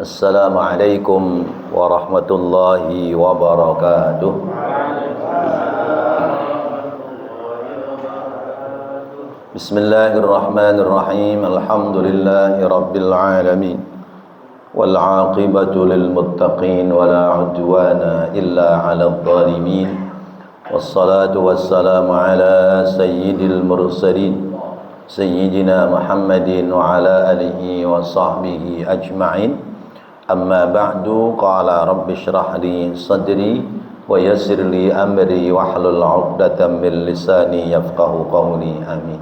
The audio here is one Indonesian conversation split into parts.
Assalamualaikum warahmatullahi wabarakatuh. Bismillahirrahmanirrahim. Alhamdulillahi rabbil alamin. Wal 'aqibatu lil muttaqin wala 'udwana illa 'alal zalimin. Wassalatu wassalamu ala sayyidil mursalin sayyidina Muhammadin wa ala alihi wa sahbihi ajma'in. Amma ba'du, qala rabbi shrah li sadri wa yassir li amri wahlul 'uqdatam min lisani yafqahu qawli. Amin.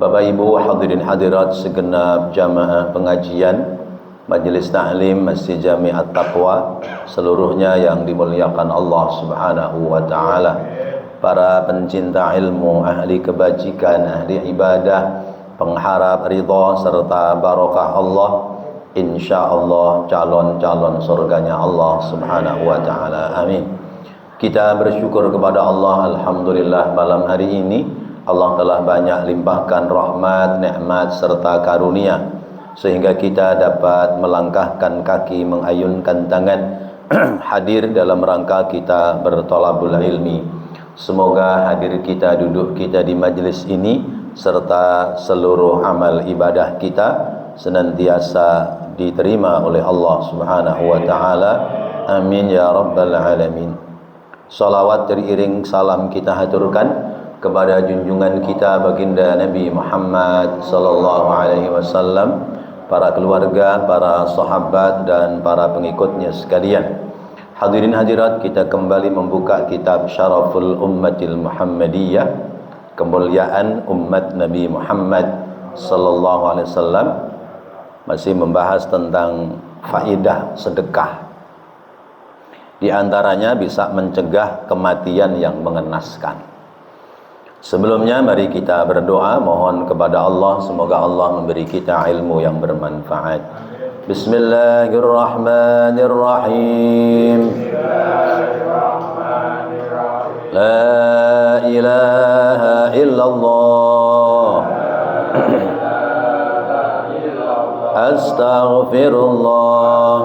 Bapak Ibu hadirin hadirat segenap jamaah pengajian Majelis Ta'lim Masjid Jami' At-Taqwa seluruhnya yang dimuliakan Allah Subhanahu wa taala. Para pencinta ilmu, ahli kebajikan, ahli ibadah, pengharap ridha serta barokah Allah, insyaallah calon-calon surganya Allah Subhanahu wa taala. Amin. Kita bersyukur kepada Allah, alhamdulillah malam hari ini Allah telah banyak limpahkan rahmat, nikmat serta karunia sehingga kita dapat melangkahkan kaki, mengayunkan tangan hadir dalam rangka kita bertolabul ilmi. Semoga hadir kita, duduk kita di majlis ini serta seluruh amal ibadah kita senantiasa diterima oleh Allah Subhanahu wa taala. Amin ya rabbal alamin. Salawat teriring salam kita haturkan kepada junjungan kita baginda Nabi Muhammad sallallahu alaihi wasallam, para keluarga, para sahabat dan para pengikutnya sekalian. Hadirin hadirat, kita kembali membuka kitab Syaraful Ummatil Muhammadiyah, kemuliaan umat Nabi Muhammad sallallahu alaihi wasallam, masih membahas tentang faidah sedekah. Di antaranya bisa mencegah kematian yang mengenaskan. Sebelumnya mari kita berdoa, mohon kepada Allah semoga Allah memberi kita ilmu yang bermanfaat. Bismillahirrahmanirrahim. La ilaha illallah. Astaghfirullah.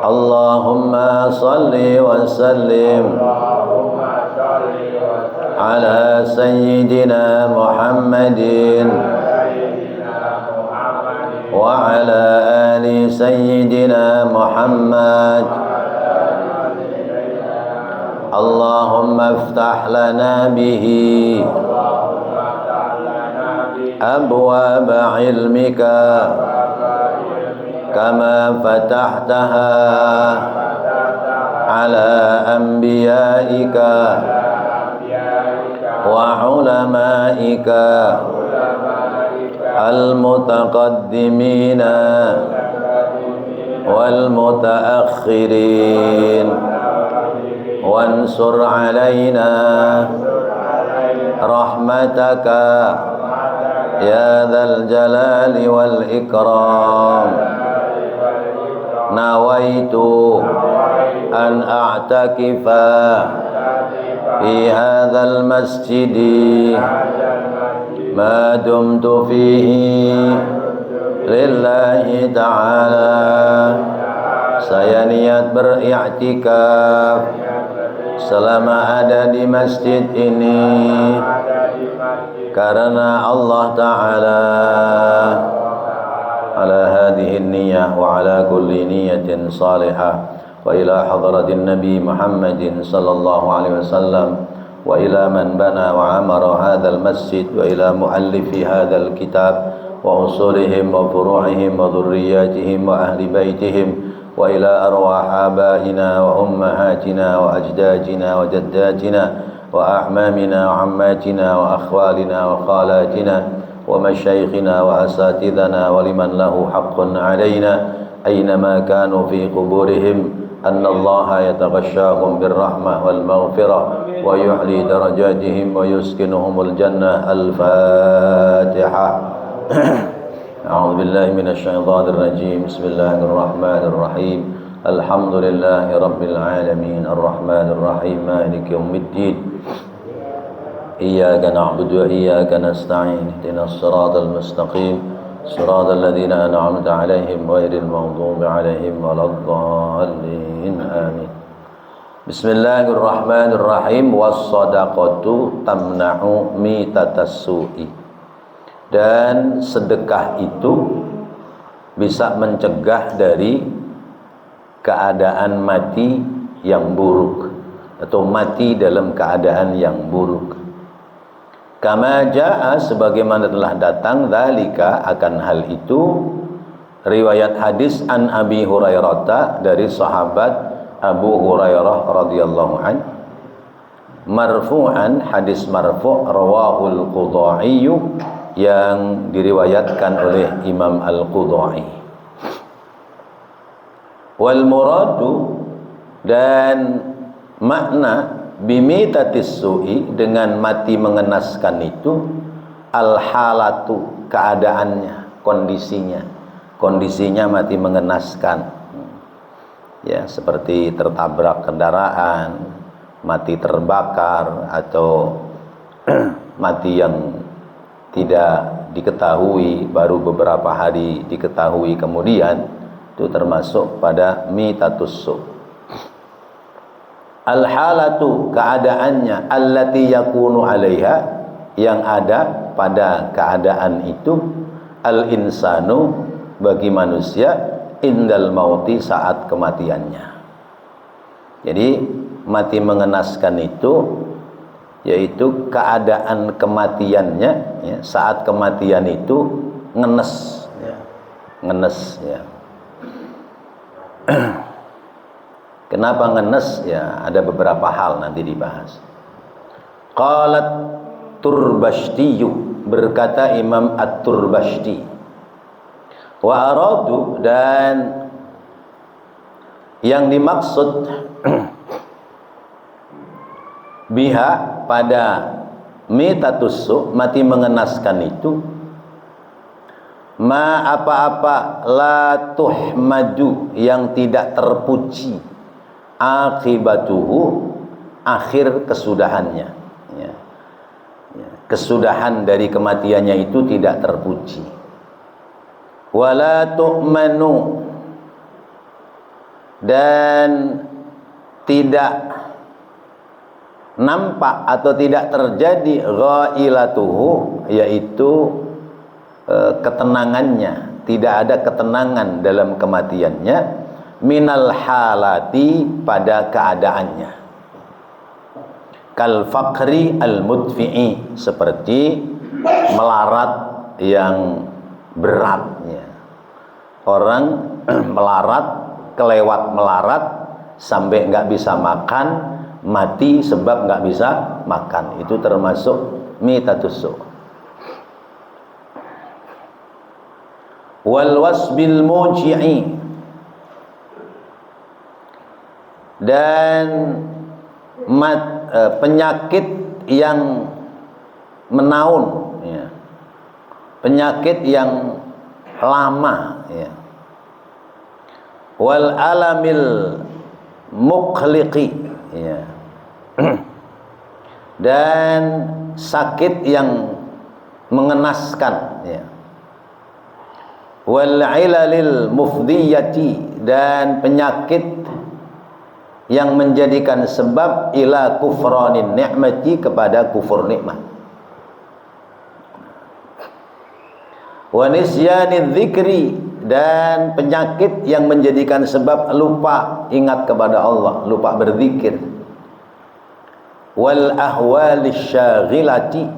Allahumma salli wa sallim ala sayyidina Muhammadin wa ala ali sayyidina Muhammad. Allahumma iftah lana bihi abwaba ilmika kama fatahtaha ala anbiya'ika wa ulamaika al-mutaqaddimina wal mutaakhirin wansur alaina rahmataka ya dzal jalali wal ikram. Nawaitu an a'takifa fi hadzal masjidi ma dumtu fihi lillahi ta'ala. Saya niat beriktikaf selama ada di masjid ini karena Allah Ta'ala. Ala hadhihi niyyah wa ala kulli niyyatin salihah wa ila hadratin Nabi Muhammadin sallallahu alaihi wasallam wa ila man bana wa amara hadzal masjid wa ila muallifi hadzal kitab wa usulihim wa furu'ihim wa dhurriyyatihim wa ahli baitihim wa ila arwah abaina wa ummahatina wa ajdadina wa jaddatina wa a'mamina wa ammatina wa akhwalina wa khalatina wa masyayikhina wa asatidhana wa liman lahu haqqun alaina aynama kanu fi quburihim anna Allah yataghashshahum birrahmah wal maghfirah wa yu'li darajatihim wa yuskinuhumul jannah. Al-Fatihah. A'udzu billahi minasy syaithanir rajim. Bismillahirrahmanirrahim. Alhamdulillahi rabbil alamin arrahmanir rahim maliki yaumiddin. Iyyaka na'budu wa iyyaka nasta'in ihdinas siratal mustaqim Shiratal ladzina an'amta 'alaihim ghairil maghdubi 'alaihim waladdallin. Amin. Bismillahirrahmanirrahim. Was-shadaqatu tamna'u mitatas su'i. Dan sedekah itu bisa mencegah dari keadaan mati yang buruk atau mati dalam keadaan yang buruk. Kama jaa, sebagaimana telah datang, dzalika, akan hal itu, riwayat hadis an Abi Hurairah, dari sahabat Abu Hurairah radhiyallahu an, marfu'an, hadis marfu', rawahul Qudai, yang diriwayatkan oleh Imam Al-Qudai. Wal muradu, dan makna bimitatis su'i, dengan mati mengenaskan itu, al-halatu, keadaannya, kondisinya mati mengenaskan, ya, seperti tertabrak kendaraan, mati terbakar, atau mati yang tidak diketahui, baru beberapa hari diketahui kemudian, itu termasuk pada mitatus su'. Al-halatu, keadaannya, allati yakunu 'alaiha, yang ada pada keadaan itu, al-insanu, bagi manusia, indal mauti, saat kematiannya. Jadi mati mengenaskan itu yaitu keadaan kematiannya, ya, saat kematian itu ngenes, ya. Ngenes, ya. Kenapa ngenes? Ya, ada beberapa hal nanti dibahas. Qalat Turbashtiyu, berkata Imam At-Turbashti, wa aradu, dan yang dimaksud biha, pada mitatus su', mati mengenaskan itu, ma, apa-apa, la tuhmadu, yang tidak terpuji, akibatuhu, akhir kesudahannya, ya. Ya, kesudahan dari kematiannya itu tidak terpuji. Wala tu'manu, dan tidak nampak atau tidak terjadi ghailatuhu, yaitu ketenangannya, tidak ada ketenangan dalam kematiannya, minal halati, pada keadaannya, kal faqri al mudfi'i, seperti melarat yang beratnya. Orang melarat, kelewat melarat sampai nggak bisa makan, mati sebab nggak bisa makan, itu termasuk mitatus su'. Wal wasbil muji'i, dan penyakit yang menaun, ya. Penyakit yang lama, ya. Wal alamil muqliqi, ya. Dan sakit yang mengenaskan, ya. Wal ilalil mufdiyati, dan penyakit yang menjadikan sebab ila kufranin ni'mati, kepada kufur nikmat. Wa nisyaniz zikri, dan penyakit yang menjadikan sebab lupa ingat kepada Allah, lupa berzikir. Wal ahwalis syaghilati,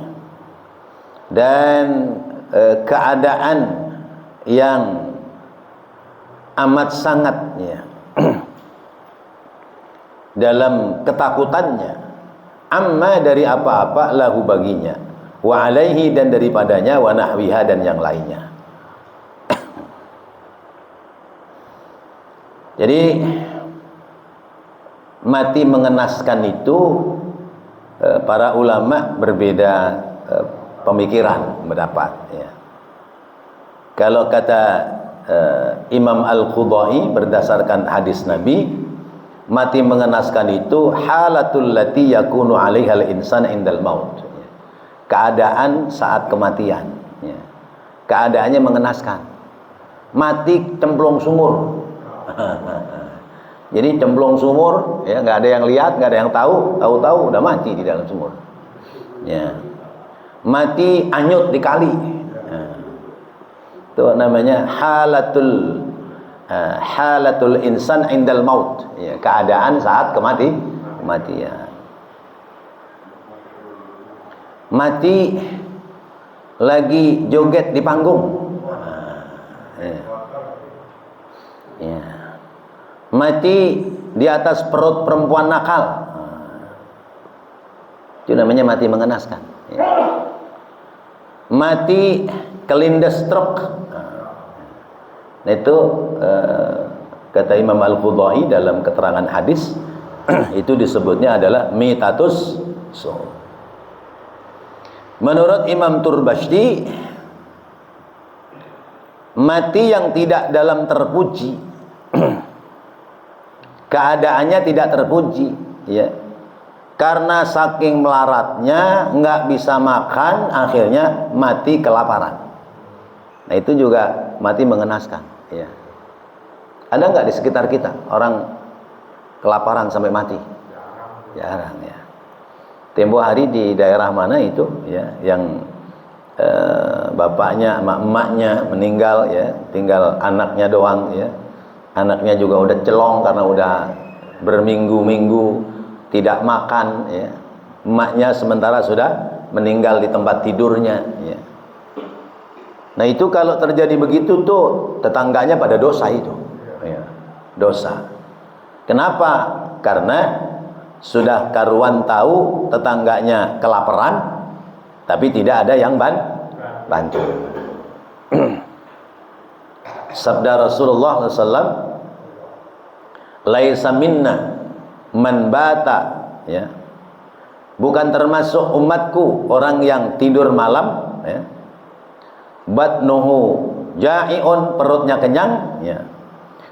dan keadaan yang amat sangat, ya, dalam ketakutannya, amma, dari apa-apa, lahu, baginya, wa alaihi, dan daripadanya, wa nahwiha, dan yang lainnya. Jadi mati mengenaskan itu, para ulama berbeda pemikiran, pendapat, ya. Kalau kata Imam Al-Qudai, berdasarkan hadis Nabi, mati mengenaskan itu halatul lati yakunu 'alaihal insan indal maut, keadaan saat kematian, ya. keadaannya mengenaskan. Mati cemplung sumur. Jadi cemplung sumur, ya, nggak ada yang lihat, nggak ada yang tahu udah mati di dalam sumur. Ya. Mati anyut di kali. Itu namanya halatul insan indal maut. Ya, keadaan saat kematian. Mati lagi joget di panggung. Ya. Mati di atas perut perempuan nakal. Itu namanya mati mengenaskan. Ya. Mati kelindes truk. Nah, itu kata Imam Al-Qudai dalam keterangan hadis itu disebutnya adalah mitatus so. Menurut Imam Turbashti, mati yang tidak dalam terpuji, keadaannya tidak terpuji, ya, karena saking melaratnya nggak bisa makan, akhirnya mati kelaparan. Nah, itu juga mati mengenaskan, ya. Ada nggak di sekitar kita orang kelaparan sampai mati? Jarang, ya. Tempo hari di daerah mana itu, ya, yang bapaknya, emaknya meninggal, ya, tinggal anaknya doang, ya. Anaknya juga udah celong karena udah berminggu-minggu tidak makan, ya. Emaknya sementara sudah meninggal di tempat tidurnya, ya. Nah, itu kalau terjadi begitu tuh tetangganya pada dosa itu, ya. Dosa. Kenapa? Karena sudah karuan tahu tetangganya kelaparan, tapi tidak ada yang bantu. Sabda Rasulullah SAW, laisa minna man bata, ya, bukan termasuk umatku orang yang tidur malam, ya, batnuhu ja'iun, perutnya kenyang, ya,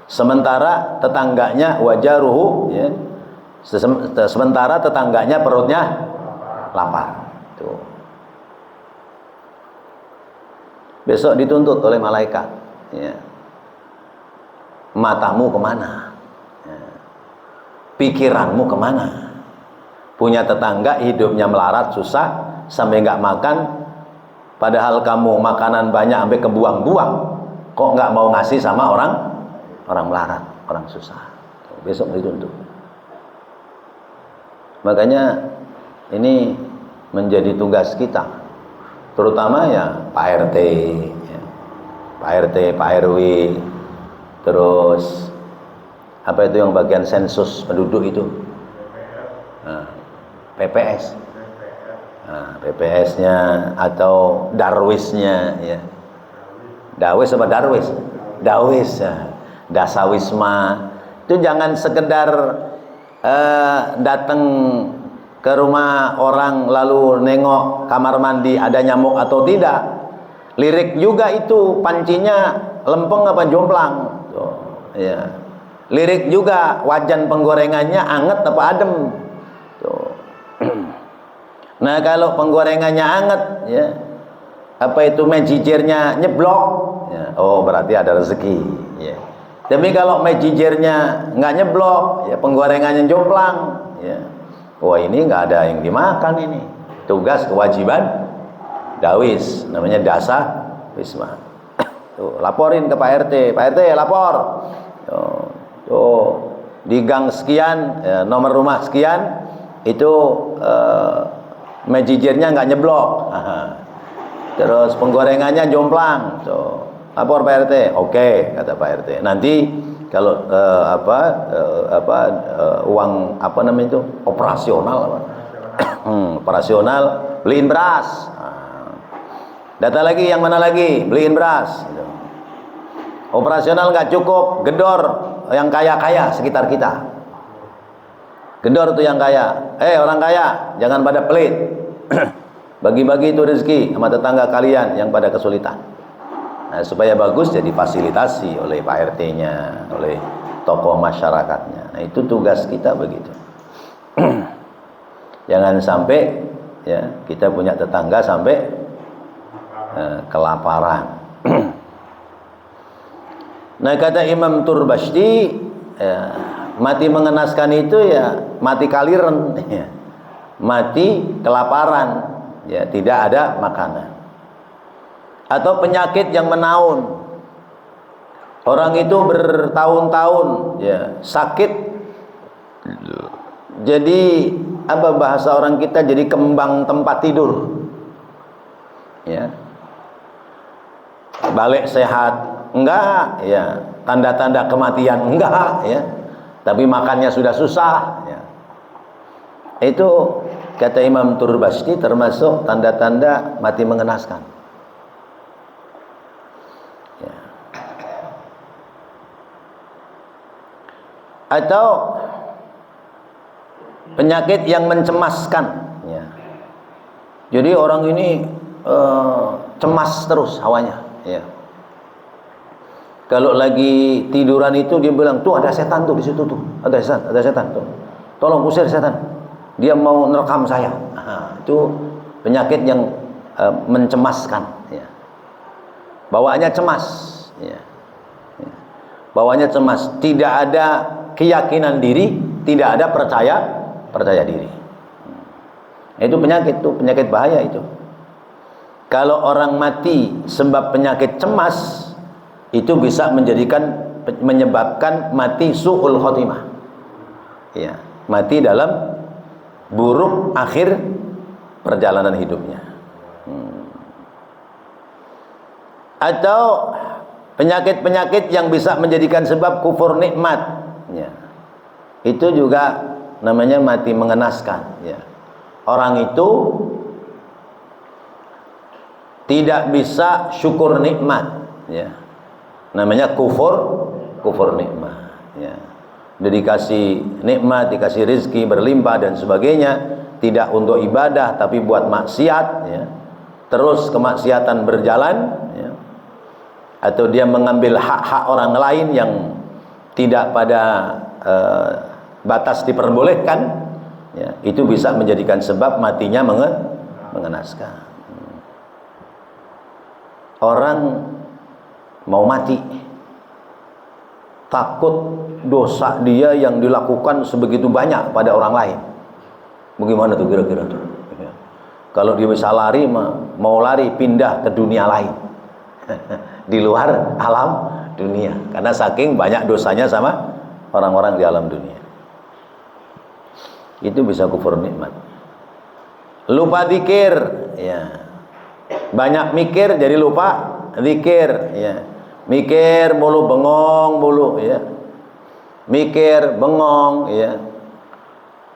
sementara tetangganya wajaruhu, ya, sementara tetangganya perutnya lapar. Tuh. Besok dituntut oleh malaikat, ya. Matamu kemana? Ya. Pikiranmu kemana? Punya tetangga hidupnya melarat, susah, sampai nggak makan, padahal kamu makanan banyak sampai kebuang-buang, kok nggak mau ngasih sama orang melarat, orang susah. Besok dituntut. Makanya ini menjadi tugas kita, terutama ya Pak RT, ya. Pak RT, Pak RW, terus apa itu yang bagian sensus penduduk itu, PPS, PPS-nya atau Darwisnya, ya. Dawis apa Darwis? Dawis, ya. Dasawisma. Itu jangan sekedar datang ke rumah orang lalu nengok kamar mandi ada nyamuk atau tidak. Lirik juga itu, pancinya lempeng apa jomplang. Tuh, ya. Lirik juga wajan penggorengannya anget apa adem. Tuh. Nah, kalau penggorengannya anget, ya, apa itu mejijirnya nyeblok, ya, oh berarti ada rezeki, ya. Tapi kalau mejijirnya nggak nyeblok, ya, penggorengannya jomplang, ya, wah ini nggak ada yang dimakan ini. Tugas kewajiban dawis, namanya dasa wisma. Tuh, laporin ke Pak RT, Pak RT lapor. Tuh, di gang sekian, ya, nomor rumah sekian, itu mejijirnya nggak nyeblok. Terus penggorengannya jomplang. Tuh, lapor Pak RT. Oke, kata Pak RT. Nanti kalau uang apa namanya itu operasional, operasional beliin beras. Data lagi yang mana lagi? Beliin beras. Operasional nggak cukup, gedor yang kaya-kaya sekitar kita. Gedor tuh yang kaya. Orang kaya, jangan pada pelit. Bagi-bagi itu rezeki sama tetangga kalian yang pada kesulitan. Nah, supaya bagus jadi fasilitasi oleh Pak RT-nya, oleh tokoh masyarakatnya. Nah, itu tugas kita begitu. Jangan sampai, ya, kita punya tetangga sampai kelaparan. Nah, kata Imam Turbashti, ya, mati mengenaskan itu ya mati kaliren, ya. Mati kelaparan, ya, tidak ada makanan. Atau penyakit yang menaun. Orang itu bertahun-tahun ya sakit. Jadi apa bahasa orang kita, jadi kembang tempat tidur. Ya. Balik sehat enggak, ya. Tanda-tanda kematian enggak, ya. Tapi makannya sudah susah, ya. Itu kata Imam Turbashti termasuk tanda-tanda mati mengenaskan. Ya. Atau penyakit yang mencemaskan, ya. Jadi orang ini cemas terus hawanya, ya. Kalau lagi tiduran itu dia bilang, tuh ada setan tuh di situ tuh, ada setan tuh, tolong usir setan, dia mau nerekam saya. Nah, itu penyakit yang mencemaskan, ya. Bawaannya cemas, ya. Ya. Bawaannya cemas, tidak ada keyakinan diri, tidak ada percaya diri. Itu penyakit tuh, penyakit bahaya itu. Kalau orang mati sebab penyakit cemas, itu bisa menyebabkan mati su'ul khotimah, ya, mati dalam buruk akhir perjalanan hidupnya. Atau penyakit-penyakit yang bisa menjadikan sebab kufur nikmat, ya. Itu juga namanya mati mengenaskan, ya. Orang itu tidak bisa syukur nikmat, ya. Namanya kufur nikmat, ya. Udah dikasih nikmat, dikasih rezeki berlimpah dan sebagainya, tidak untuk ibadah tapi buat maksiat, ya. Terus kemaksiatan berjalan, ya. Atau dia mengambil hak-hak orang lain yang tidak pada batas diperbolehkan, ya. Itu bisa menjadikan sebab matinya mengenaskan. Orang mau mati takut dosa dia yang dilakukan sebegitu banyak pada orang lain. Bagaimana tuh kira-kira tuh? Ya. Kalau dia bisa lari, mau lari pindah ke dunia lain di luar alam dunia, karena saking banyak dosanya sama orang-orang di alam dunia. Itu bisa kufur nikmat. Lupa zikir, ya. Banyak mikir jadi lupa zikir, ya. Mikir mulu, bengong mulu, ya. Mikir, bengong, ya.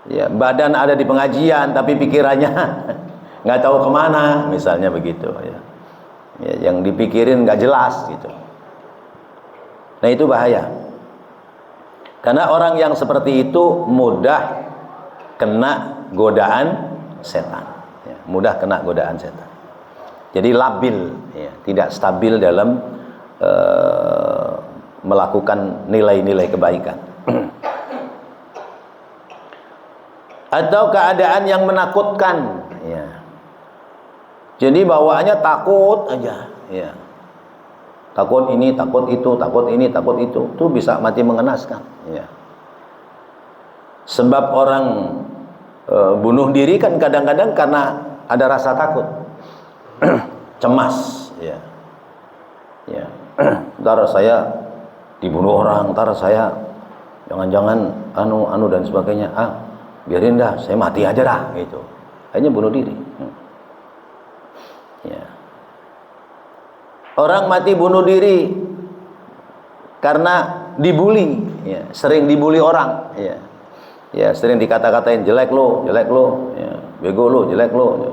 Ya, badan ada di pengajian tapi pikirannya nggak tahu kemana, misalnya begitu, ya. Ya, yang dipikirin nggak jelas gitu. Nah, itu bahaya. Karena orang yang seperti itu mudah kena godaan setan, ya. Mudah kena godaan setan. Jadi labil, ya, tidak stabil dalam melakukan nilai-nilai kebaikan. Atau keadaan yang menakutkan, ya. Jadi bawaannya takut aja, ya. Takut ini, takut itu, takut ini, takut itu. Itu bisa mati mengenaskan, ya. Sebab orang bunuh diri kan kadang-kadang karena ada rasa takut. Cemas, ya. Ya. Ntar saya dibunuh orang, ntar saya jangan-jangan anu dan sebagainya. Biarin dah, saya mati aja dah, gitu. Akhirnya bunuh diri. Ya. Orang mati bunuh diri karena dibully, ya. Sering dibully orang, ya. Ya, sering dikata-katain jelek lo, ya. Bego lo, jelek lo. Ya.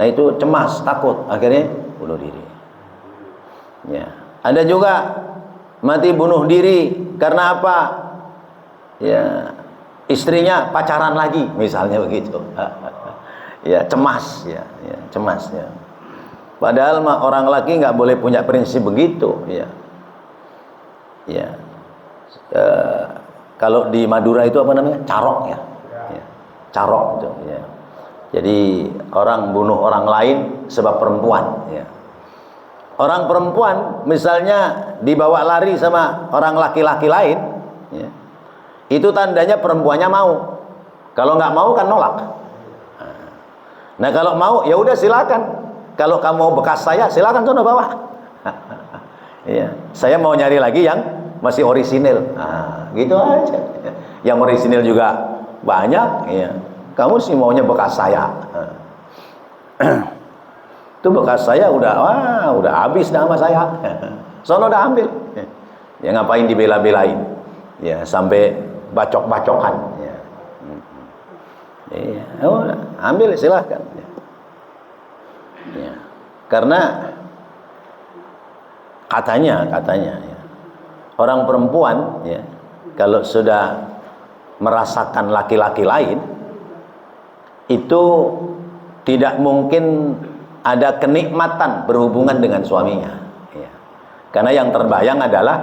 Nah, itu cemas, takut, akhirnya bunuh diri. Ya. Ada juga mati bunuh diri karena apa? Ya, istrinya pacaran lagi, misalnya begitu. Ya, cemas, ya, ya, cemas, ya. Padahal orang laki nggak boleh punya prinsip begitu, ya. Ya. Kalau di Madura itu apa namanya? Carok, ya. Ya. Carok itu, ya. Jadi orang bunuh orang lain sebab perempuan, ya. Orang perempuan misalnya dibawa lari sama orang laki-laki lain, ya, itu tandanya perempuannya mau. Kalau nggak mau kan nolak. Nah kalau mau ya udah silakan. Kalau kamu mau bekas saya silakan sono bawa. Iya, saya mau nyari lagi yang masih orisinil. Nah, gitu aja. Yang orisinil juga banyak. Iya. Kamu sih maunya bekas saya. Itu bekas saya udah habis nama saya. Sono udah ambil. Ya ngapain dibela-belain? Ya sampai bacok-bacokan. Ya. Ya, udah, ambil silahkan. Ya. Karena katanya ya, orang perempuan ya kalau sudah merasakan laki-laki lain itu tidak mungkin ada kenikmatan berhubungan dengan suaminya ya. Karena yang terbayang adalah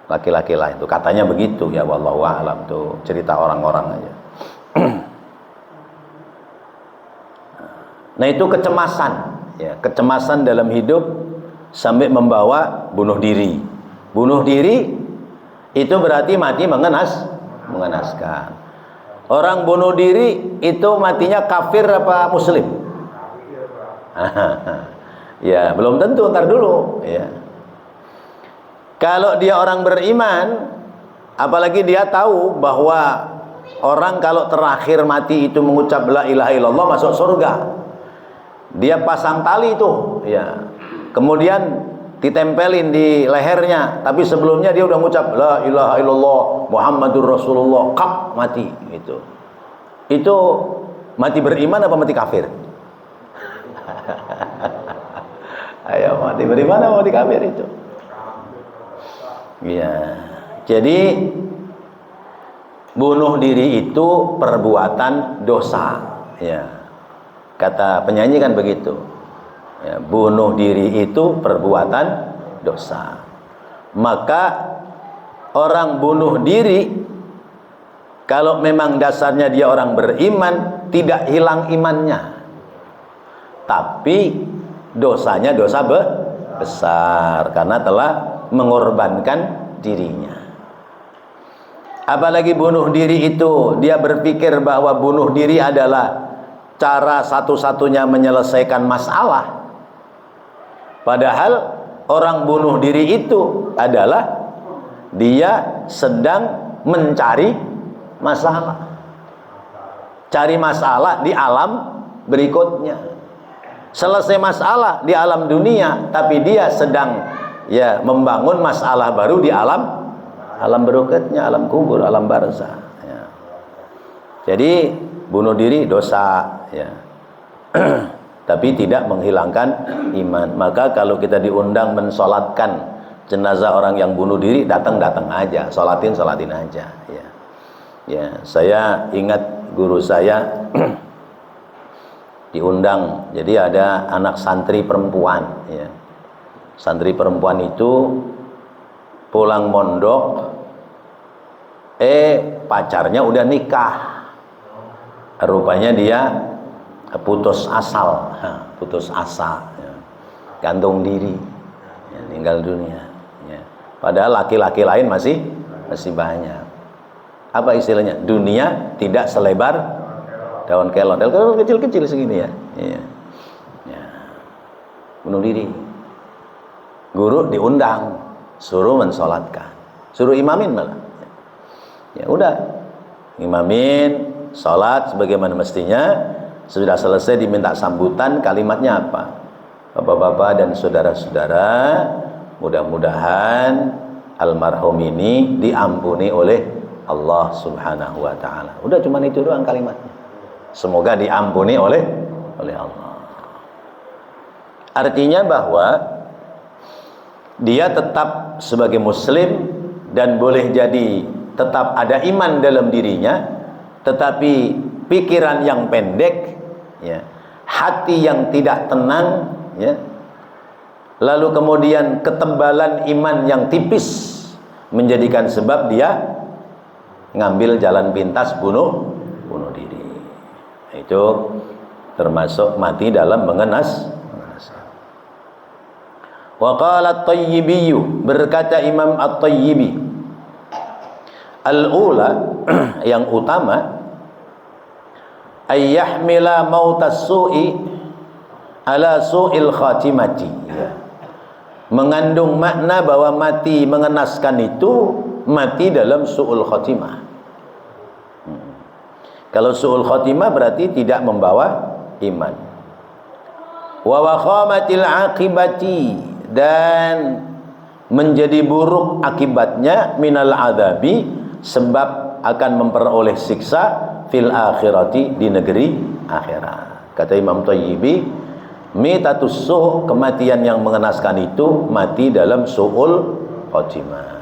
laki-laki lain. Itu katanya begitu ya, wallahu a'lam, tuh cerita orang-orang aja. Nah itu kecemasan ya, kecemasan dalam hidup sampai membawa bunuh diri. Bunuh diri itu berarti mati mengenaskan. Orang bunuh diri itu matinya kafir apa muslim? Ya belum tentu, ntar dulu ya. Kalau dia orang beriman, apalagi dia tahu bahwa orang kalau terakhir mati itu mengucap la ilaha illallah masuk surga, dia pasang tali itu ya, kemudian ditempelin di lehernya, tapi sebelumnya dia udah mengucap la ilaha illallah Muhammadur Rasulullah, kap mati gitu. Itu mati beriman apa mati kafir? Ayo, mati beriman apa mati kafir itu? Ya, jadi bunuh diri itu perbuatan dosa. Ya, kata penyanyi kan begitu. Ya, bunuh diri itu perbuatan dosa. Maka orang bunuh diri kalau memang dasarnya dia orang beriman, tidak hilang imannya. Tapi dosanya dosa besar karena telah mengorbankan dirinya. Apalagi bunuh diri itu dia berpikir bahwa bunuh diri adalah cara satu-satunya menyelesaikan masalah. Padahal orang bunuh diri itu adalah dia sedang mencari masalah. Cari masalah di alam berikutnya. Selesai masalah di alam dunia, tapi dia sedang ya membangun masalah baru di alam berikutnya, alam kubur, alam barzah ya. Jadi bunuh diri dosa ya. Tapi tidak menghilangkan iman. Maka kalau kita diundang mensolatkan jenazah orang yang bunuh diri, datang aja, solatin aja ya. Ya, saya ingat guru saya diundang, jadi ada anak santri perempuan ya. Santri perempuan itu pulang mondok, pacarnya udah nikah, rupanya dia putus asa ya. Gantung diri ya, meninggal dunia ya. Padahal laki-laki lain masih banyak. Apa istilahnya? Dunia tidak selebar daun kelon. Daun kelon kecil-kecil segini ya. Iya. Ya. Bunuh diri. Guru diundang, suruh mensolatkan, suruh imamin malah. Ya udah, imamin, sholat sebagaimana mestinya. Sudah selesai diminta sambutan, kalimatnya apa? Bapak-bapak dan saudara-saudara, mudah-mudahan almarhum ini diampuni oleh Allah Subhanahu wa taala. Udah cuman itu doang kalimatnya. Semoga diampuni oleh Allah. Artinya bahwa dia tetap sebagai muslim dan boleh jadi tetap ada iman dalam dirinya, tetapi pikiran yang pendek ya, hati yang tidak tenang ya, lalu kemudian ketebalan iman yang tipis menjadikan sebab dia ngambil jalan pintas bunuh diri. Itu termasuk mati dalam mengenaskan. Wa qala At-Tayyibi, berkata Imam At-Tayyibi, al-ula yang utama, ayyahmila mautas su'i ala su'il khatimati, mengandung makna bahwa mati mengenaskan itu mati dalam su'ul khatimah. Kalau su'ul khatimah berarti tidak membawa iman. Wa wakhamatil aqibati, dan menjadi buruk akibatnya, minal adabi, sebab akan memperoleh siksa, fil akhirati, di negeri akhirat. Kata Imam Tayyibi, mitatus su', kematian yang mengenaskan itu mati dalam su'ul khotimah.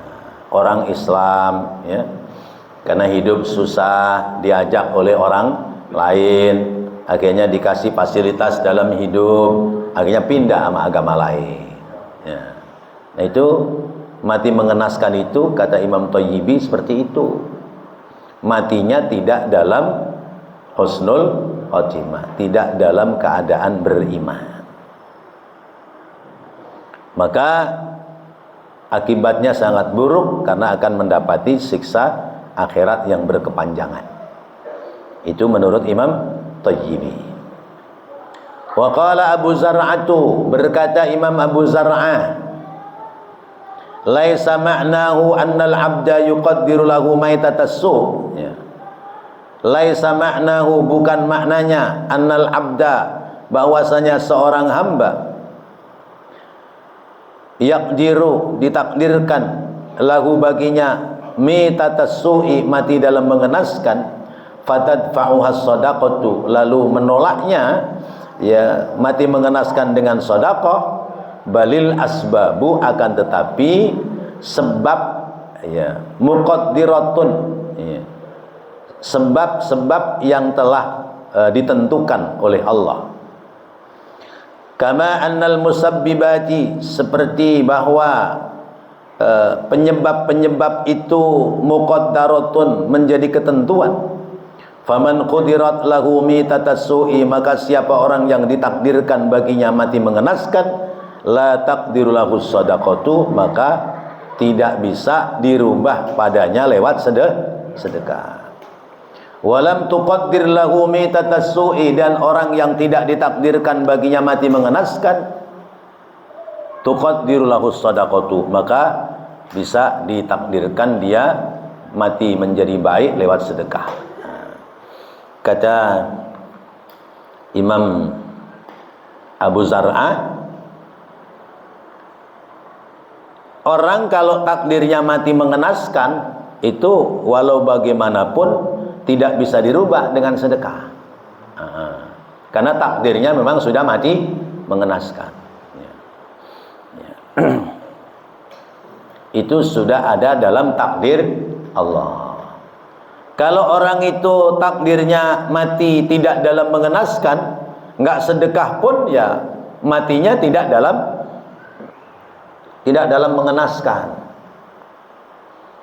Orang Islam ya, karena hidup susah, diajak oleh orang lain, akhirnya dikasih fasilitas dalam hidup, akhirnya pindah sama agama lain ya. Nah itu mati mengenaskan itu, kata Imam Tayyibi, seperti itu. Matinya tidak dalam husnul khotimah, tidak dalam keadaan beriman, maka akibatnya sangat buruk karena akan mendapati siksa akhirat yang berkepanjangan. Itu menurut Imam Tayyibi. Wa qala Abu Zar'atu, berkata Imam Abu Zar'ah, laisa ma'nahu annal abda yuqaddiru lahu maitatas su', ya. Laisa ma'nahu, bukan maknanya, annal abda, bahwasanya seorang hamba, yaqdiru, ditakdirkan, lahu baginya, maitatas su'i, mati dalam mengenaskan, fatadfa'uhas sadaqatu, lalu menolaknya ya mati mengenaskan dengan sedekah, balil asbabu, akan tetapi sebab ya muqaddiratun ya, sebab-sebab yang telah ditentukan oleh Allah. Kama annal musabbibati, seperti bahwa penyebab-penyebab itu muqaddaratun, menjadi ketentuan. Faman qudirat lahu mitatas su'i, maka siapa orang yang ditakdirkan baginya mati mengenaskan, la taqdiru lahu shadaqatu, maka tidak bisa dirubah padanya lewat sedekah. Walam tuqaddir lahu mitatas su'i, dan orang yang tidak ditakdirkan baginya mati mengenaskan, tuqaddiru lahu shadaqatu, maka bisa ditakdirkan dia mati menjadi baik lewat sedekah. Kata Imam Abu Zar'ah, orang kalau takdirnya mati mengenaskan itu walau bagaimanapun tidak bisa dirubah dengan sedekah, karena takdirnya memang sudah mati mengenaskan ya. Ya. Itu sudah ada dalam takdir Allah. Kalau orang itu takdirnya mati tidak dalam mengenaskan, nggak sedekah pun ya matinya tidak dalam mengenaskan.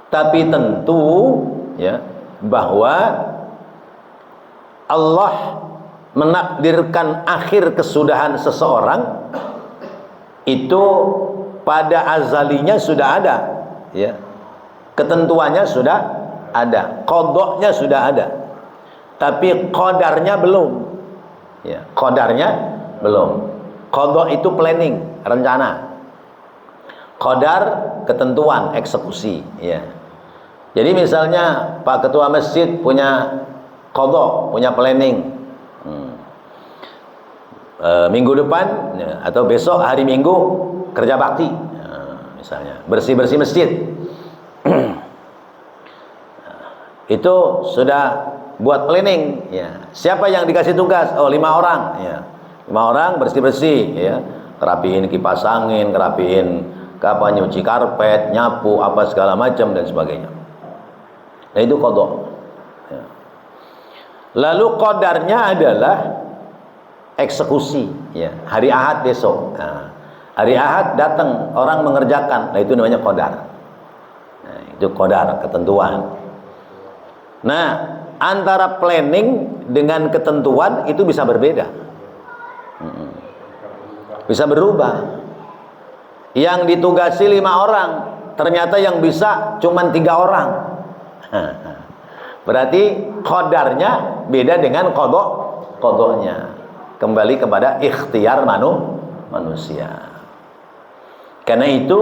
Tapi tentu ya bahwa Allah menakdirkan akhir kesudahan seseorang itu pada azalinya sudah ada ya, ketentuannya sudah ada, qadanya sudah ada, tapi qadarnya belum ya, qadarnya belum. Qada itu planning, rencana. Qadar ketentuan, eksekusi ya. Jadi misalnya Pak Ketua Masjid punya qada, punya planning, minggu depan ya, atau besok hari Minggu kerja bakti ya, misalnya bersih-bersih masjid. Itu sudah buat planning ya. Siapa yang dikasih tugas? Oh 5 orang ya. 5 orang bersih-bersih ya, kerapiin kipas angin, kerapiin nyuci karpet, nyapu apa segala macam dan sebagainya. Nah itu qada ya. Lalu qadarnya adalah eksekusi ya. Hari Ahad besok. Nah, hari Ahad datang orang mengerjakan. Nah itu namanya qadar. Nah, itu qadar, ketentuan. Nah, antara planning dengan ketentuan itu bisa berbeda, bisa berubah. Yang ditugasi 5 orang, ternyata yang bisa cuman 3 orang. Berarti qadarnya beda dengan qadanya. Kembali kepada ikhtiar manusia. Karena itu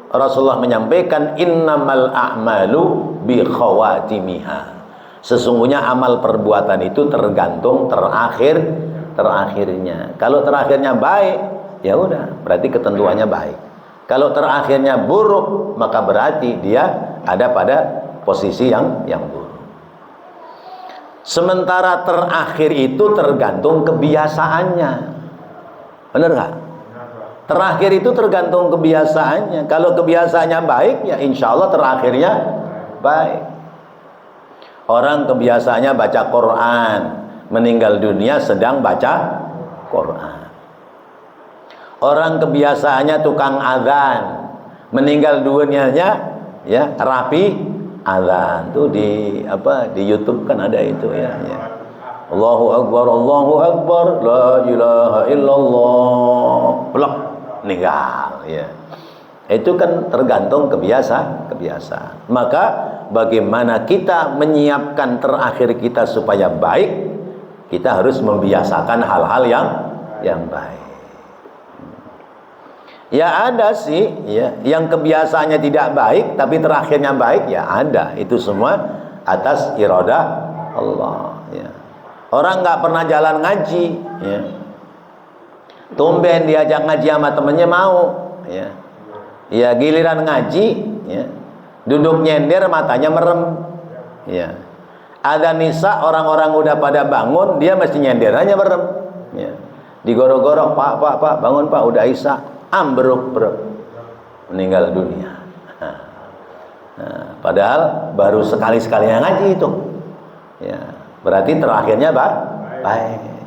Rasulullah menyampaikan innamal a'malu bi khawatimiha. Sesungguhnya amal perbuatan itu tergantung terakhirnya. Kalau terakhirnya baik, ya udah, berarti ketentuannya baik. Kalau terakhirnya buruk, maka berarti dia ada pada posisi yang buruk. Sementara terakhir itu tergantung kebiasaannya. Benar nggak? Terakhir itu tergantung kebiasaannya. Kalau kebiasaannya baik, ya insya Allah terakhirnya baik. Orang kebiasaannya baca Quran, meninggal dunia sedang baca Quran. Orang kebiasaannya tukang azan, meninggal dunianya ya rapi azan. Tuh di YouTube kan ada itu ya. Allahu Akbar, la ilaha illallah. Blok meninggal ya. Itu kan tergantung kebiasaan. Maka bagaimana kita menyiapkan terakhir kita supaya baik, kita harus membiasakan hal-hal yang baik. Ya ada sih ya, yang kebiasaannya tidak baik tapi terakhirnya baik, ya ada. Itu semua atas iradah Allah ya. Orang nggak pernah jalan ngaji ya, tumben diajak ngaji sama temennya mau ya. Ya giliran ngaji ya, duduk nyender matanya merem ya. Ada nisa orang-orang udah pada bangun, dia mesti nyenderannya merem ya. Digorok-gorok, pak bangun pak, udah isya, ambruk meninggal dunia. Nah, padahal baru sekali-sekalinya ngaji itu ya, berarti terakhirnya baik.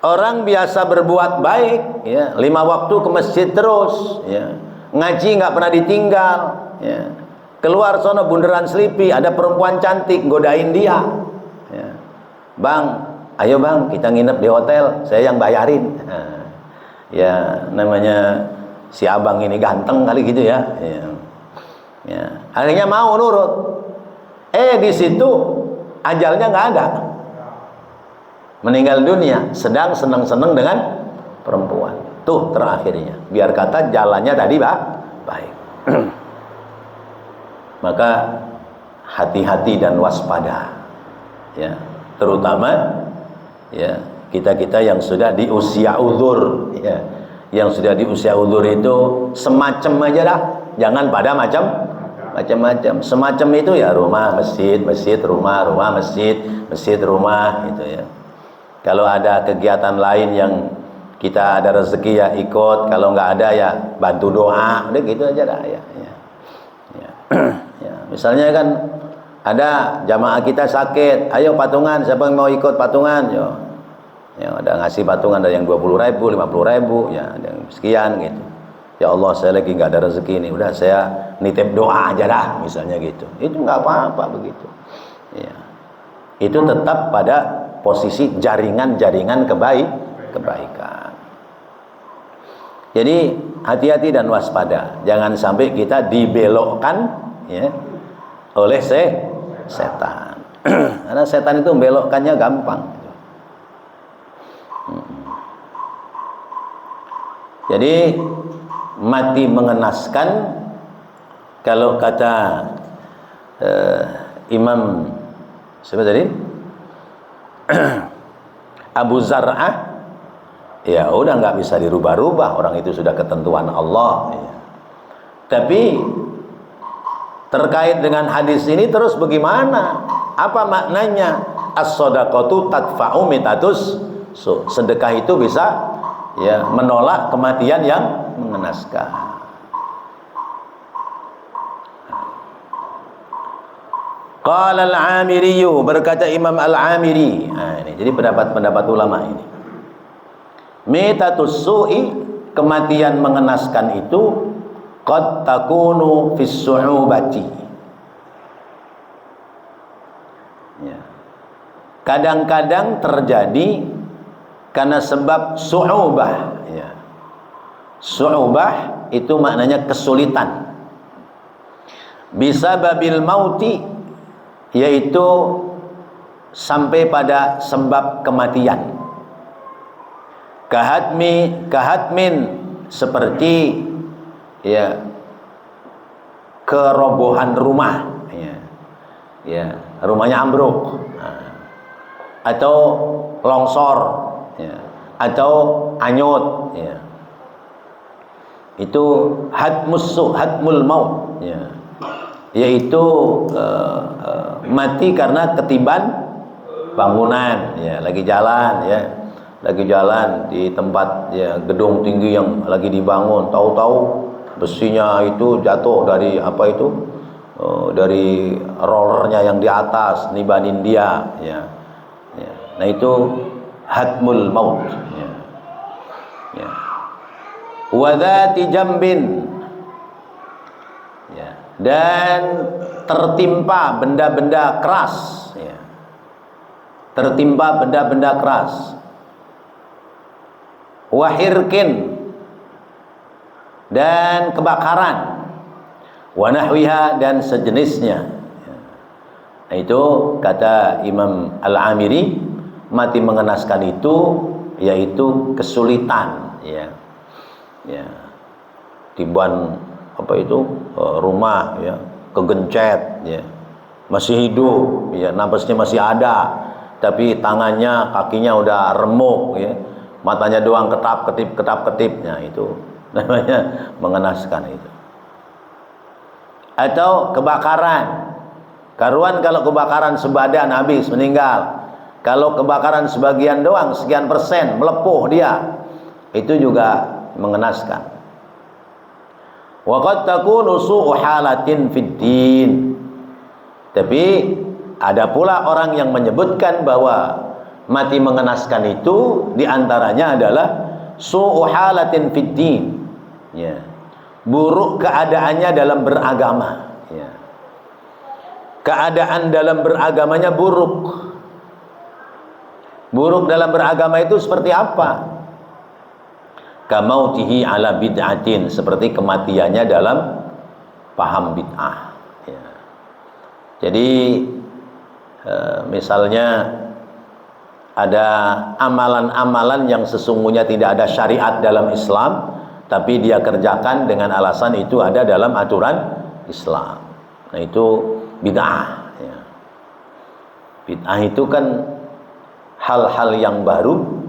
Orang biasa berbuat baik ya, 5 waktu ke masjid terus ya, ngaji nggak pernah ditinggal ya. Keluar sono bundaran Selipi ada perempuan cantik godain dia ya. Bang, ayo bang kita nginep di hotel, saya yang bayarin. Nah, ya namanya si abang ini ganteng kali gitu ya. Ya. Akhirnya mau nurut. Di situ ajalnya nggak ada, meninggal dunia sedang seneng-seneng dengan perempuan. Tuh terakhirnya, biar kata jalannya tadi baik. Maka hati-hati dan waspada ya, terutama ya kita yang sudah di usia uzur ya. Yang sudah di usia uzur itu semacam aja dah, jangan pada macam-macam. Semacam itu ya rumah masjid, masjid rumah, rumah masjid, masjid rumah gitu ya. Kalau ada kegiatan lain yang kita ada rezeki ya ikut, kalau nggak ada ya bantu doa, udah gitu aja dah ya. Ya. Misalnya kan ada jamaah kita sakit, ayo patungan, siapa yang mau ikut patungan? Yo. Ya, ada ngasih patungan, ada yang 20.000, 50.000, ya ada yang sekian gitu. Ya Allah saya lagi nggak ada rezeki nih, udah saya nitip doa aja dah, misalnya gitu. Itu nggak apa-apa begitu. Ya. Itu tetap pada posisi jaringan-jaringan kebaikan. Jadi hati-hati dan waspada, jangan sampai kita dibelokkan ya oleh setan. Karena setan itu membelokkannya gampang. Jadi mati mengenaskan, kalau kata Imam siapa tadi? Abu Zar'ah, ya udah nggak bisa dirubah-rubah, orang itu sudah ketentuan Allah ya. Tapi terkait dengan hadis ini terus bagaimana? Apa maknanya? As-shadaqatu tadfa'u mitatus su. Sedekah itu bisa ya menolak kematian yang mengenaskan. Qala al-Amiri, berkata Imam al-Amiri. Nah, ini jadi pendapat ulama ini. Mitatus su'i, kematian mengenaskan itu qad takunu fis su'ubati. Ya. Kadang-kadang terjadi karena sebab su'ubah ya. Su'ubah itu maknanya kesulitan. Bisababil mauti, yaitu sampai pada sebab kematian. Kahadmin seperti ya kerobohan rumah, ya rumahnya ambruk, atau longsor, ya, atau anyut, ya. Itu hadmul maut, ya. Yaitu mati karena ketiban bangunan, ya, lagi jalan di tempat ya gedung tinggi yang lagi dibangun, tahu-tahu besinya itu jatuh dari dari rollernya yang di atas, nibanin dia, ya. Nah itu hadmul maut, ya. Wadati jambin, ya. Dan tertimpa benda-benda keras, ya. Tertimpa benda-benda keras. Wahirkin, dan kebakaran, wanahwiha, dan sejenisnya. Nah, itu kata Imam Al-Amiri, mati mengenaskan itu yaitu kesulitan, ya. Tiban rumah, ya, kegencet, ya, masih hidup, ya, napasnya masih ada, tapi tangannya, kakinya udah remuk, ya, matanya doang ketap-ketipnya, itu namanya mengenaskan itu. Atau kebakaran, karuan kalau kebakaran sebadan habis meninggal, kalau kebakaran sebagian doang sekian persen melepuh dia, itu juga mengenaskan. Wa qad takunu su'u halatin fid din. Tapi ada pula orang yang menyebutkan bahwa mati mengenaskan itu diantaranya adalah su'u halatin fid din, ya, buruk keadaannya dalam beragama, ya. Keadaan dalam beragamanya buruk. Buruk dalam beragama itu seperti apa? Kamautihi ala bid'atin, seperti kematiannya dalam paham bid'ah, ya. Jadi misalnya ada amalan-amalan yang sesungguhnya tidak ada syariat dalam Islam, tapi dia kerjakan dengan alasan itu ada dalam aturan Islam. Nah itu bid'ah, ya. Bid'ah itu kan hal-hal yang baru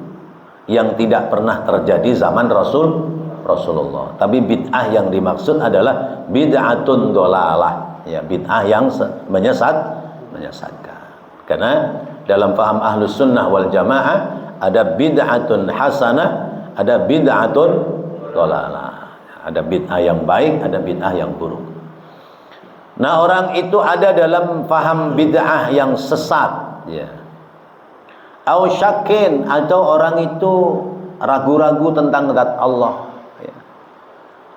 yang tidak pernah terjadi zaman Rasulullah. Tapi bid'ah yang dimaksud adalah bid'atun dolalah, ya, bid'ah yang menyesatkan. Karena dalam paham ahlus sunnah wal jamaah ada bid'atun hasanah, ada bid'atun dolalah. Ada bid'ah yang baik, ada bid'ah yang buruk. Nah orang itu ada dalam paham bid'ah yang sesat, ya. Au syakin, atau orang itu ragu-ragu tentang zat Allah, ya.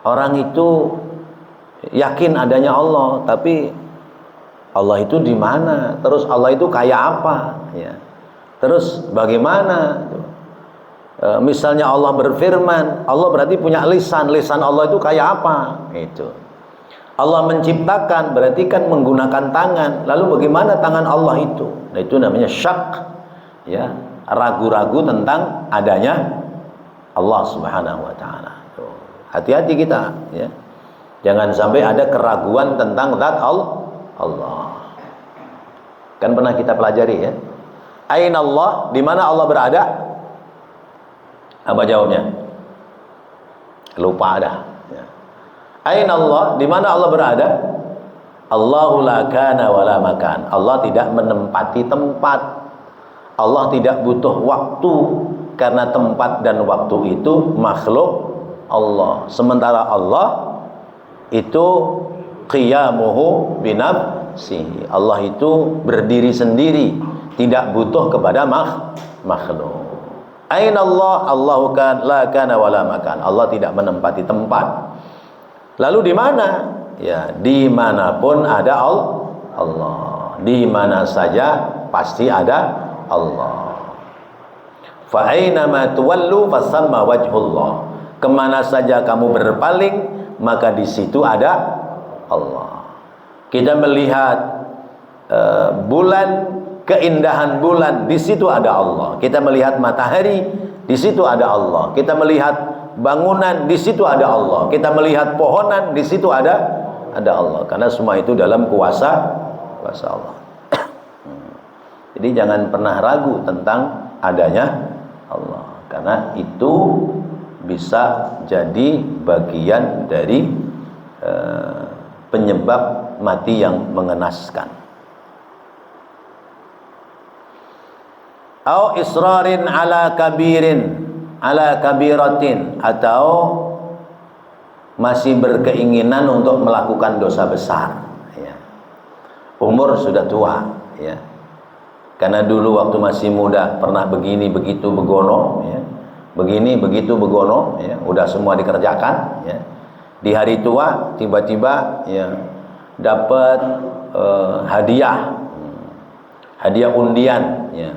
Orang itu yakin adanya Allah, tapi Allah itu di mana? Terus Allah itu kayak apa? Ya. Terus bagaimana? Misalnya Allah berfirman, Allah berarti punya lisan. Lisan Allah itu kayak apa? Itu. Allah menciptakan, berarti kan menggunakan tangan. Lalu bagaimana tangan Allah itu? Nah itu namanya syak. Ya, ragu-ragu tentang adanya Allah Subhanahu wa taala. Hati-hati kita, ya. Jangan sampai ada keraguan tentang zat Allah. Kan pernah kita pelajari, ya. Aina Allah, di mana Allah berada? Apa jawabnya? Lupa ada, ya. Aina Allah, di mana Allah berada? Allahu la kana wa la makan. Allah tidak menempati tempat. Allah tidak butuh waktu, karena tempat dan waktu itu makhluk Allah. Sementara Allah itu qiyamuhu binafsihi. Allah itu berdiri sendiri, tidak butuh kepada makhluk. Aina Allah? Allahu la kana wa la makan. Allah tidak menempati tempat. Lalu di mana? Ya, dimanapun ada Allah. Di mana saja pasti ada Allah. Fa aina ma tuwallu fasamma wajhullah. Kemana saja kamu berpaling, maka di situ ada Allah. Kita melihat bulan, keindahan bulan, di situ ada Allah. Kita melihat matahari, di situ ada Allah. Kita melihat bangunan, di situ ada Allah. Kita melihat pohonan, di situ ada Allah. Karena semua itu dalam kuasa Allah. Jadi jangan pernah ragu tentang adanya Allah, karena itu bisa jadi bagian dari penyebab mati yang mengenaskan. Au israrin ala kabiratin, atau masih berkeinginan untuk melakukan dosa besar, ya. Umur sudah tua, ya. Karena dulu waktu masih muda pernah begini begitu begono, ya. Begini begitu begono, ya, udah semua dikerjakan, ya. Di hari tua tiba-tiba, ya, dapat hadiah undian, ya,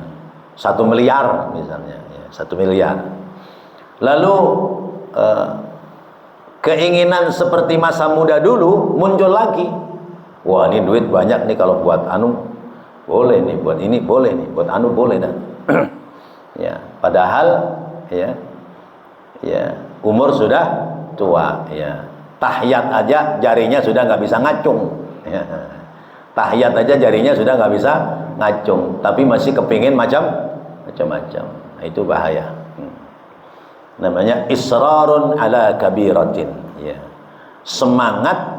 1 miliar misalnya, ya, 1 miliar. Lalu keinginan seperti masa muda dulu muncul lagi. Wah, ini duit banyak nih, kalau buat anu boleh nih, buat ini boleh nih, buat anu boleh dah. Ya, padahal ya umur sudah tua, ya. Tahiyat aja jarinya sudah nggak bisa ngacung, ya. Tahiyat aja jarinya sudah nggak bisa ngacung, tapi masih kepingin macam-macam. Nah, itu bahaya. Namanya israrun ala kabiratin, ya. Semangat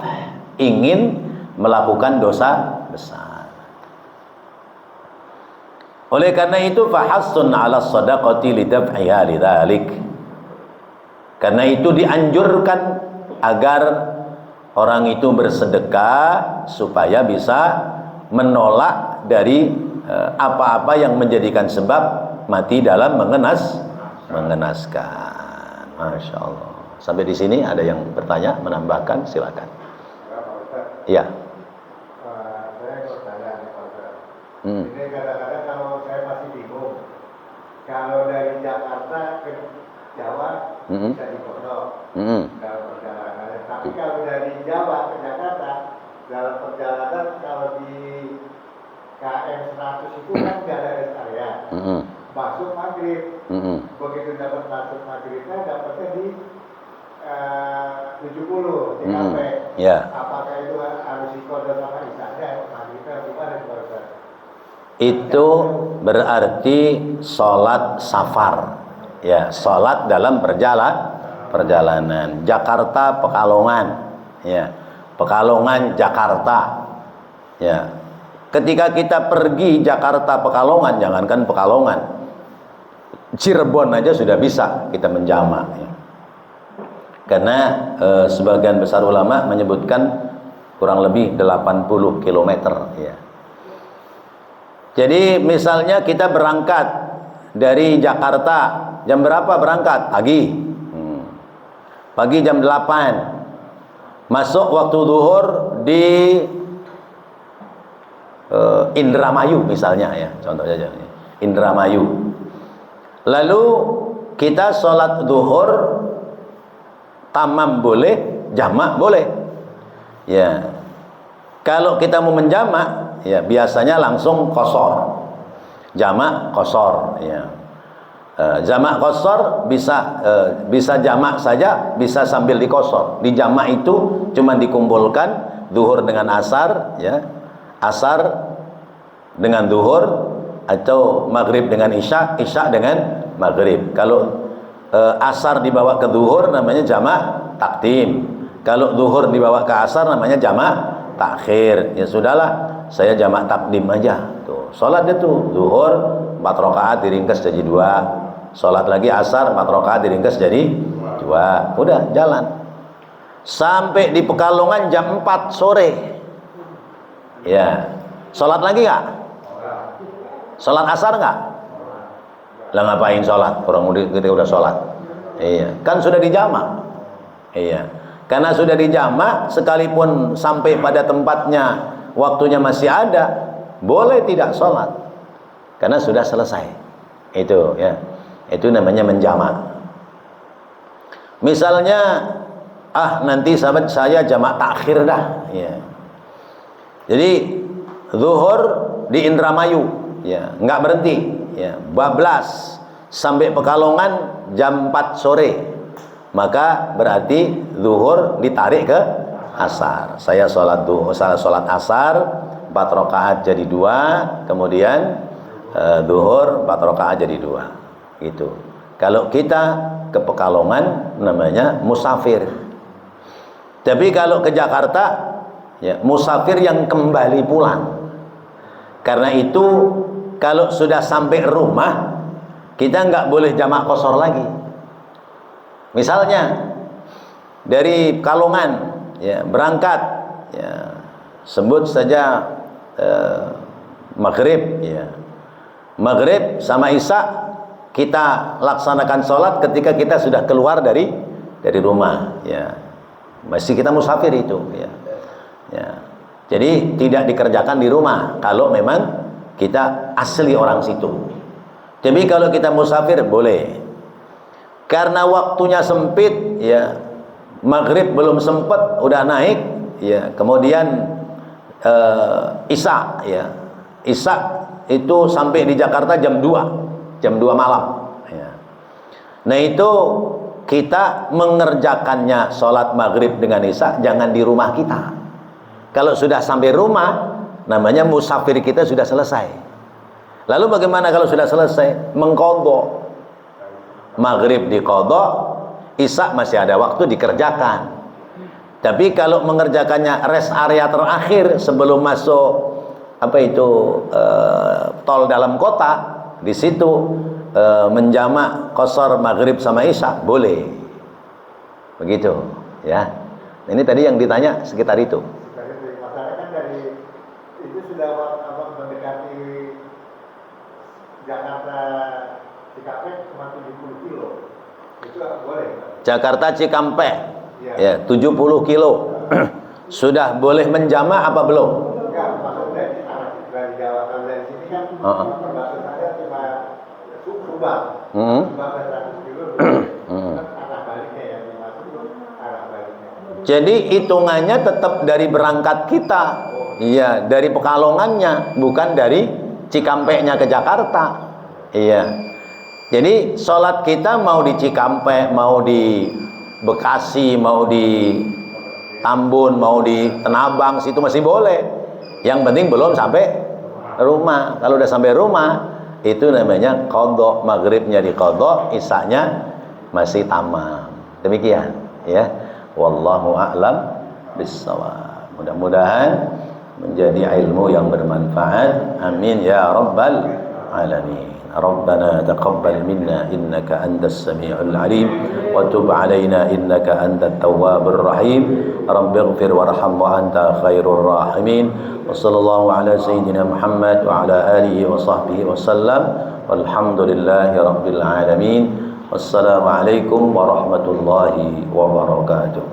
ingin melakukan dosa besar. Oleh karena itu fahassun ala sadaqati lidaf'iha lidzalik. Karena itu dianjurkan agar orang itu bersedekah supaya bisa menolak dari apa-apa yang menjadikan sebab mati dalam mengenaskan. Masya Allah. Sampai di sini ada yang bertanya, menambahkan, silakan. Iya. Ini kadang-kadang kalau saya masih bingung, kalau dari Jakarta ke Jawa bisa dipotong dalam perjalanan, tapi kalau dari Jawa ke Jakarta dalam perjalanan, kalau di KM 100 itu kan nggak ada rest area, masuk maghrib, begitu dapat masuk maghribnya dapatnya di 70 di KP. Apakah itu harus dikodo sama isanya maghribnya, gimana menurut saya? Itu berarti sholat safar, ya, sholat dalam perjalanan. Jakarta Pekalongan, ya, Pekalongan Jakarta, ya. Ketika kita pergi Jakarta Pekalongan, jangankan Pekalongan, Cirebon aja sudah bisa kita menjamak, ya. Karena sebagian besar ulama menyebutkan kurang lebih 80 km, ya. Jadi misalnya kita berangkat dari Jakarta, jam berapa berangkat? Pagi. Pagi jam 8. Masuk waktu zuhur di Indramayu misalnya, ya, contoh saja. Indramayu. Lalu kita sholat zuhur tamam boleh, jamak boleh. Ya. Kalau kita mau menjamak, ya, biasanya langsung qashar, jamak qashar, ya. Jamak qashar bisa jamak saja, bisa sambil diqashar. Di jamak itu cuma dikumpulkan zuhur dengan asar, ya, asar dengan zuhur, atau maghrib dengan isya, isya dengan maghrib. Kalau asar dibawa ke zuhur namanya jamak takdim, kalau zuhur dibawa ke asar namanya jamak takhir. Ya sudahlah, saya jamak takdim aja. Tuh, sholat dia tuh zuhur 4 rakaat diringkas jadi 2, sholat lagi asar 4 rakaat diringkas jadi 2. Udah jalan sampai di Pekalongan jam 4 sore. Ya, sholat lagi nggak? Sholat asar nggak? Lah ngapain sholat? Orang udah sholat. Iya, kan sudah dijamak. Iya. Karena sudah dijamak, sekalipun sampai pada tempatnya waktunya masih ada, boleh tidak sholat, karena sudah selesai. Itu, ya, itu namanya menjamak. Misalnya, nanti sahabat saya jamak takhir dah. Ya. Jadi zuhur di Indramayu, ya, nggak berhenti. Ya, bablas sampai Pekalongan jam 4 sore. Maka berarti zuhur ditarik ke asar. Saya sholat asar 4 rakaat jadi 2, kemudian zuhur 4 rakaat jadi 2. Gitu. Kalau kita ke Pekalongan namanya musafir. Tapi kalau ke Jakarta, ya, musafir yang kembali pulang. Karena itu kalau sudah sampai rumah, kita nggak boleh jamak qashar lagi. Misalnya dari Pekalongan, ya, berangkat, ya, sebut saja maghrib, ya, maghrib sama isya kita laksanakan sholat ketika kita sudah keluar dari rumah, ya, masih kita musafir itu, ya. Ya. Jadi tidak dikerjakan di rumah kalau memang kita asli orang situ. Tapi kalau kita musafir boleh. Karena waktunya sempit, ya, maghrib belum sempat udah naik, ya, kemudian isya, ya, isya itu sampai di Jakarta jam 2 malam, ya. Nah itu kita mengerjakannya sholat maghrib dengan isya jangan di rumah kita. Kalau sudah sampai rumah, namanya musafir kita sudah selesai. Lalu bagaimana kalau sudah selesai? Mengqadha. Maghrib diqadha, isya masih ada waktu dikerjakan. Tapi kalau mengerjakannya rest area terakhir sebelum masuk tol dalam kota, di situ menjamak qashar maghrib sama isya boleh. Begitu, ya. Ini tadi yang ditanya sekitar itu. Masalahnya kan dari itu sudah mendekati Jakarta Cikampek cuma 70 kilo. Itu boleh? Jakarta Cikampek, ya, 70 kilo. Sudah boleh menjamak apa belum? Enggak, maksudnya dari Jawa kalau dari sini kan perbatasannya cuma Subang. Subang 100 kilo. Arah baliknya yang dimaksud arah baliknya. Jadi hitungannya tetap dari berangkat kita. Iya, dari Pekalongannya, bukan dari Cikampeknya ke Jakarta. Iya. Jadi sholat kita mau di Cikampek, mau di Bekasi, mau di Tambun, mau di Tenabang, situ masih boleh. Yang penting belum sampai rumah. Kalau udah sampai rumah, itu namanya qadha, maghribnya di qadha, isyanya masih tamam. Demikian, ya. Wallahu a'lam bissawab. Mudah-mudahan menjadi ilmu yang bermanfaat. Amin ya rabbal alamin. ربنا تقبل منا إنك أنت السميع العليم وتب علينا إنك أنت التواب الرحيم رب اغفر وارحم وأنت خير الراحمين وصلى الله على سيدنا محمد وعلى آله وصحبه وسلم والحمد لله رب العالمين والسلام عليكم ورحمة الله وبركاته.